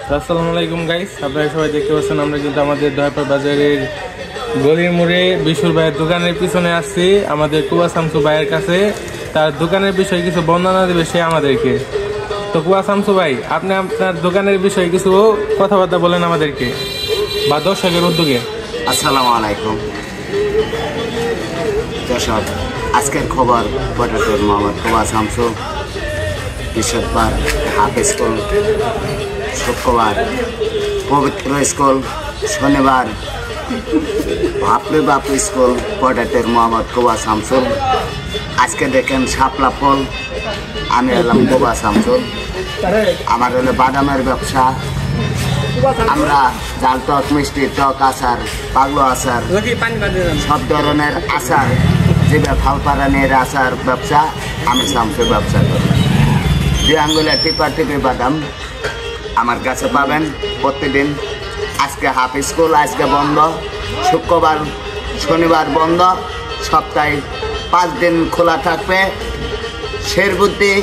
আসসালামু আলাইকুম গাইস, আপনারা সবাই দেখতে পাচ্ছেন আমরা কিন্তু আমাদের দয়াপুর বাজারের গলির মোড়ে বিশুর ভাইয়ের দোকানের পিছনে আসছি আমাদের কুয়া শামসু ভাইয়ের কাছে। তার দোকানের বিষয়ে কিছু বর্ণনা দেবে সে আমাদেরকে। তো কুয়া শামসু ভাই, আপনি আপনার দোকানের বিষয়ে কিছু কথাবার্তা বলেন আমাদেরকে বা দর্শকের উদ্যোগে। আসসালামু আলাইকুম দর্শক, আজকের খবর পটাটোর মোহাম্মদ কুয়া শামসু। বৃহস্পতিবার হাফ স্কুল, শুক্রবার পবিত্র স্কুল, শনিবার বাপরে বাপ স্কুল পটাটোর মোহাম্মদ কুয়া শামসুল। আজকে দেখেন শাপলা ফল, আমি এলাম কুয়া শামসুল। আমার হলো বাদামের ব্যবসা। আমরা জাল টক, মিষ্টি টক, আচার, পাগলো আচার, সব ধরনের আচার, যেটা ফালপারানির আচার ব্যবসা আমি শামসুর ব্যবসা করি। 2 আঙ্গুলের টিপা টিপি বাদাম আমার কাছে পাবেন প্রতিদিন। আজকে হাফ স্কুল, আজকে বন্ধ। শুক্রবার শনিবার বন্ধ, সপ্তাহে 5 দিন খোলা থাকবে। শেরবুদ্দি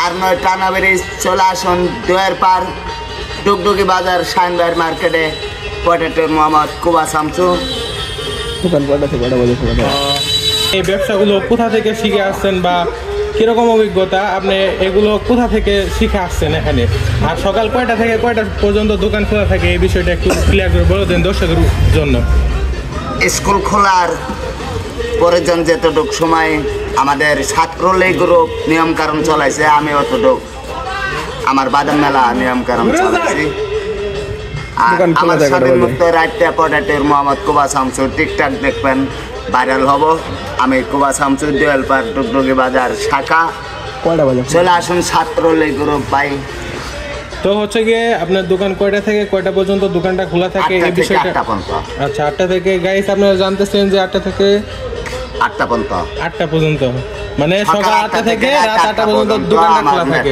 আর 9 টানা ব্রিজ, চলে আসুন দুয়ের পার ডুগডুগি বাজার, শাইনবাইর মার্কেটে পটাটোর মোহাম্মদ কুয়া শামসু। এই ব্যবসাগুলো কোথা থেকে শিখে আসছেন বা কিরকম অভিজ্ঞতা, আপনি এগুলো কোথা থেকে শিখে আসছেন এখানে? আর সকাল কয়টা থেকে কয়টা পর্যন্ত দোকান খোলা থাকে, এই বিষয়টা একটু ক্লিয়ার করে বলে দেন দর্শকের জন্য। স্কুল খোলার প্রয়োজন যেতটুক সময় আমাদের ছাত্রলীগ গ্রুপ নিয়মকানুন চলাইছে, আমি অতটুক আমার বাদাম মেলা নিয়মকানুন চালাইছি। আর আমার স্বাধীন মুক্ত রাইটটা পটাটোর মোহাম্মদ কুয়া শামসু টিকটক দেখবেন, ভাইরাল হব। আমি কুয়া শামসু, দুয়েলপার ডুগডুগি বাজার শাখা। চলে আসুন ছাত্রলীগ গ্রুপ ভাই। তো হচ্ছে গিয়ে আপনার দোকান কয়টা থেকে কয়টা পর্যন্ত দোকানটা খোলা থাকে এই বিষয়টা? 8টা পর্যন্ত। আচ্ছা, 8টা থেকে। গাইস, আপনারা জানতেছেন যে 8টা থেকে 8টা পর্যন্ত, 8টা পর্যন্ত, মানে সকাল 8টা থেকে রাত 8টা পর্যন্ত দোকানটা খোলা থাকে।